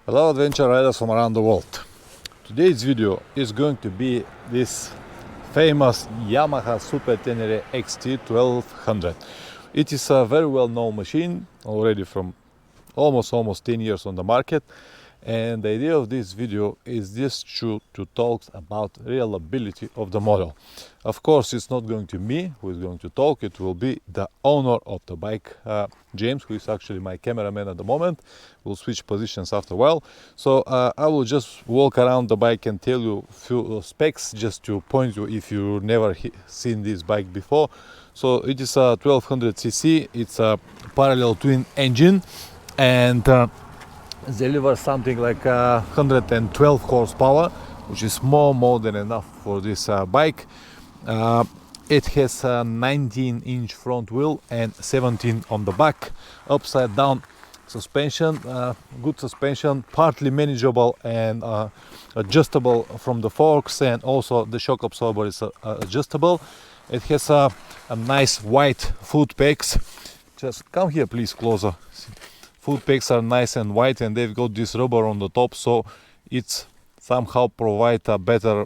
Hello adventure riders from around the world. Today's video is going to be this famous Yamaha Super Tenere XT 1200. It is a very well known machine already from almost 10 years on the market, and the idea of this video is just to talk about reliability of the model. Of course, it's not going to be me who is going to talk, it will be the owner of the bike, James, who is actually my cameraman at the moment. We'll switch positions after a while. So I will just walk around the bike and tell you a few specs just to point you if you never seen this bike before. So it is a 1200cc, it's a parallel twin engine, and delivers something like 112 horsepower, which is more than enough for this bike. It has a 19-inch front wheel and 17 on the back, upside down suspension, good suspension, partly manageable and adjustable from the forks, and also the shock absorber is adjustable. It has a nice white foot pegs. Just come here please closer. Foot pegs are nice and white, and they've got this rubber on the top, so it's somehow provide a better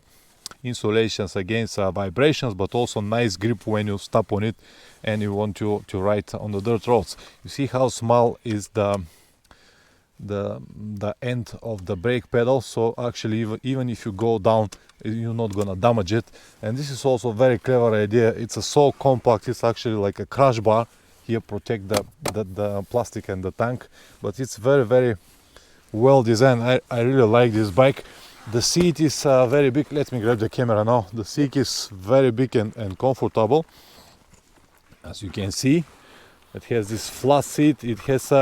insulations against vibrations, but also nice grip when you stop on it and you want to ride on the dirt roads. You see how small is the end of the brake pedal, so actually even if you go down, you're not gonna damage it. And this is also a very clever idea. It's so compact, it's actually like a crash bar here, protect the plastic and the tank, but it's very well designed. I really like this bike. The seat is very big. Let me grab the camera now. The seat is very big and comfortable, as you can see. It has this flat seat. It has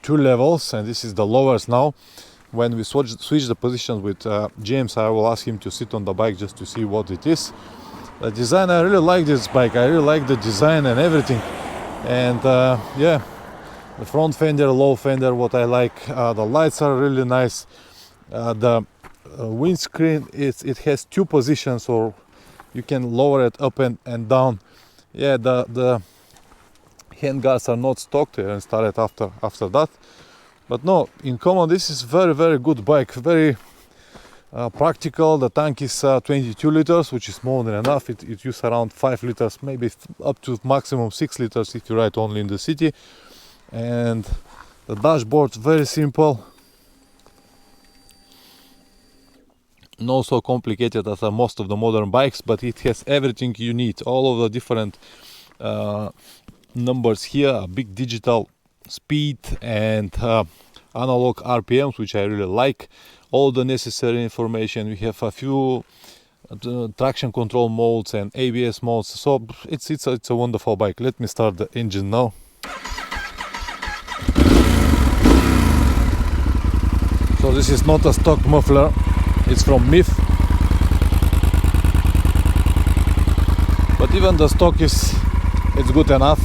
two levels, and this is the lowest now. When we switch the positions with James, I will ask him to sit on the bike just to see what it is. The design, I really like this bike. I really like the design and everything. And yeah, the front fender, low fender, what I like. The lights are really nice. The windscreen, it has two positions, or you can lower it up and down. Yeah, the handguards are not stock, they are installed after that. But no, in common, this is very good bike, very practical. The tank is 22 liters, which is more than enough. It uses around 5 liters, maybe up to maximum 6 liters if you ride only in the city. And the dashboard, very simple, not so complicated as most of the modern bikes, but it has everything you need. All of the different numbers here, a big digital speed and analog RPMs, which I really like. All the necessary information. We have a few traction control modes and ABS modes, so it's a wonderful bike. Let me start the engine now. So this is not a stock muffler, it's from MIF, but even the stock it's good enough.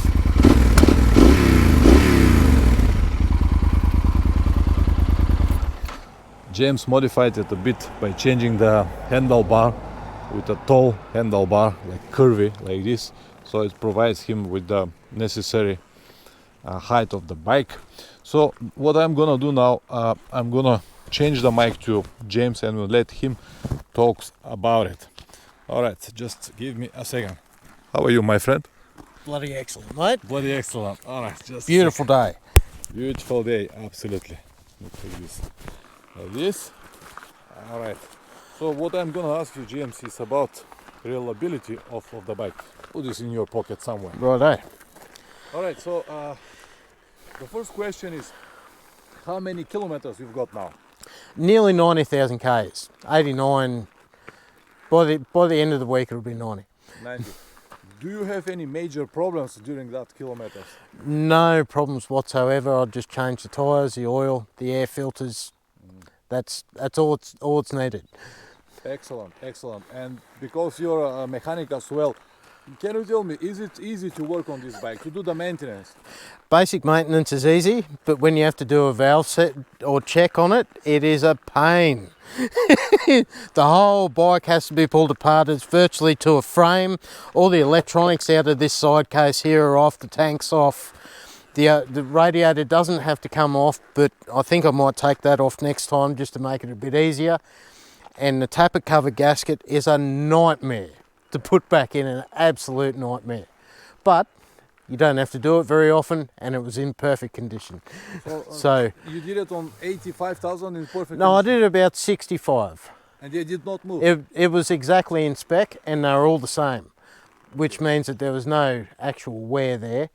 James modified it a bit by changing the handlebar with a tall handlebar, like curvy, like this, so it provides him with the necessary height of the bike. So what I'm gonna do now, I'm gonna change the mic to James and we'll let him talk about it. All right, just give me a second. How are you, my friend? Bloody excellent, mate. Bloody excellent. All right, just beautiful day. Beautiful day, absolutely. Look at this. Like this. All right. So what I'm gonna ask you, James, is about reliability of the bike. Put this in your pocket somewhere. Righto. All right. So the first question is, how many kilometers you've got now? Nearly 90,000 Ks. 89. By the end of the week, it'll be 90. 90. Do you have any major problems during that kilometers? No problems whatsoever. I'll just change the tyres, the oil, the air filters. That's all it's needed. Excellent. And because you're a mechanic as well, can you tell me, is it easy to work on this bike, to do the maintenance? Basic maintenance is easy, but when you have to do a valve set or check on it, it is a pain. The whole bike has to be pulled apart. It's virtually to a frame. All the electronics out of this side case here are off, the tank's off. The radiator doesn't have to come off, but I think I might take that off next time just to make it a bit easier. And the tappet cover gasket is a nightmare to put back in, an absolute nightmare. But you don't have to do it very often, and it was in perfect condition. So you did it on 85,000 in perfect no, I condition? did about 65. And they did not move? It was exactly in spec, and they were all the same, which means that there was no actual wear there.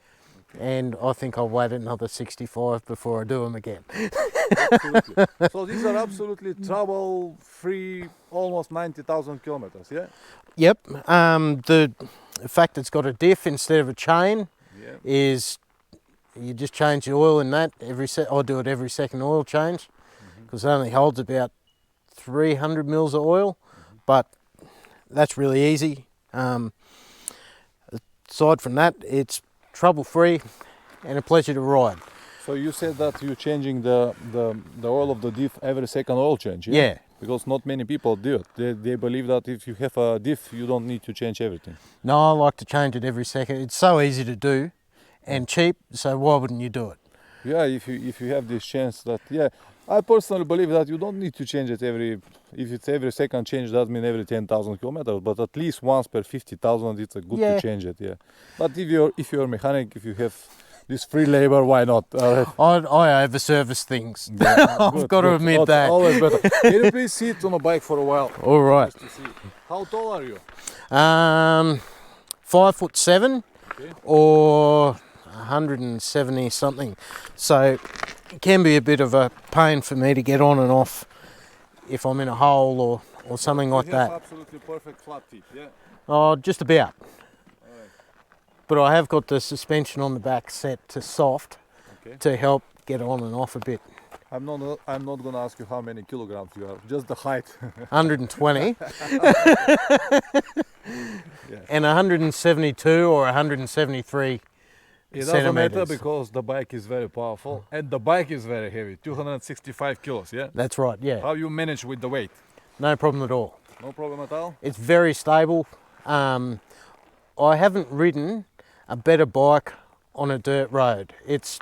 And I think I'll wait another 65 before I do them again. Absolutely. So these are absolutely trouble-free, almost 90,000 kilometers, yeah? Yep. The fact it's got a diff instead of a chain is you just change the oil in that I do it every second oil change, because it only holds about 300 mils of oil, but that's really easy. Aside from that, it's trouble-free and a pleasure to ride. So you said that you're changing the oil of the diff every second oil change, yeah? Yeah. Because not many people do it. They believe that if you have a diff, you don't need to change everything. No, I like to change it every second. It's so easy to do and cheap, so why wouldn't you do it? Yeah, if you have this chance that, yeah, I personally believe that you don't need to change it if it's every second change, that means every 10,000 kilometers, but at least once per 50,000, it's good to change it, yeah. But if you're a mechanic, if you have this free labor, why not? I over-service things. Yeah, I've got to admit that. Always better. Can you please sit on a bike for a while? All right. Just to see. How tall are you? 5'7", Okay. or 170 something. So it can be a bit of a pain for me to get on and off if I'm in a hole or something like that. Absolutely perfect flat tip, yeah? Oh, just about. All right. But I have got the suspension on the back set to soft to help get on and off a bit. I'm not going to ask you how many kilograms you are, just the height. 120 Yeah. and 172 or 173 It doesn't matter centimeters. because the bike is very powerful and the bike is very heavy, 265 kilos, yeah? That's right, yeah. How you manage with the weight? No problem at all. No problem at all? It's very stable. I haven't ridden a better bike on a dirt road. It's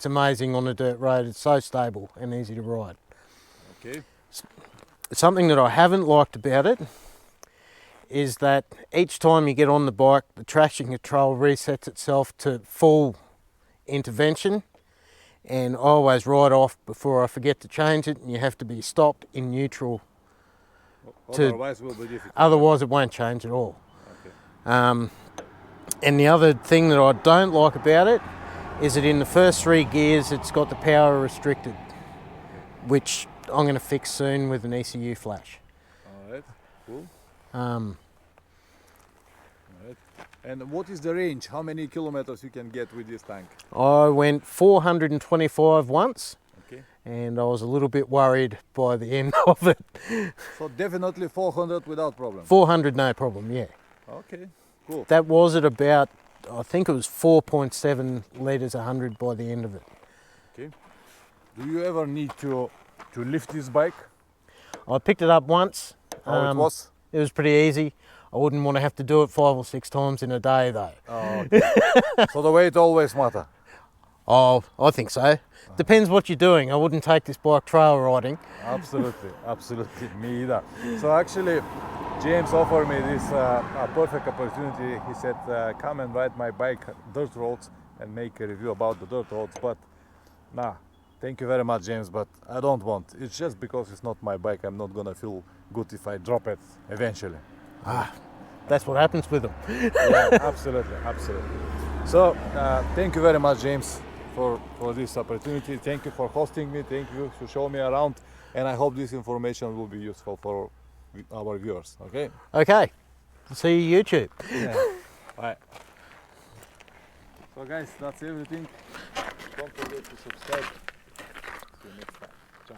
amazing on a dirt road. It's so stable and easy to ride. Okay. Something that I haven't liked about it is that each time you get on the bike, the traction control resets itself to full intervention, and I always ride off before I forget to change it, and you have to be stopped in neutral. Otherwise it will be difficult. Otherwise it won't change at all. Okay. And the other thing that I don't like about it is that in the first 3 gears it's got the power restricted, which I'm going to fix soon with an ECU flash. All right, cool. Um, All right. And what is the range? How many kilometers you can get with this tank? I went 425 once, Okay. and I was a little bit worried by the end of it. So definitely 400 without problem. 400 no problem, yeah. Okay, cool. That was at about, I think it was 4.7 litres 100 by the end of it. Okay. Do you ever need to lift this bike? I picked it up once. How it was? It was pretty easy. I wouldn't want to have to do it 5 or 6 times in a day though. Oh, okay. So the weight always matter. Oh, I think so. Depends what you're doing. I wouldn't take this bike trail riding. Absolutely, absolutely, me either. So actually, James offered me this a perfect opportunity. He said, come and ride my bike dirt roads and make a review about the dirt roads. But nah, thank you very much, James, but I don't want. It's just because it's not my bike. I'm not gonna feel good if I drop it eventually. That's what happens with them. Yeah, absolutely, absolutely. So thank you very much, James, for this opportunity. Thank you for hosting me. Thank you to show me around, and I hope this information will be useful for our viewers. Okay. Okay. See you YouTube. Yeah. Bye. So guys, that's everything. Don't forget to subscribe. See you next time. Ciao.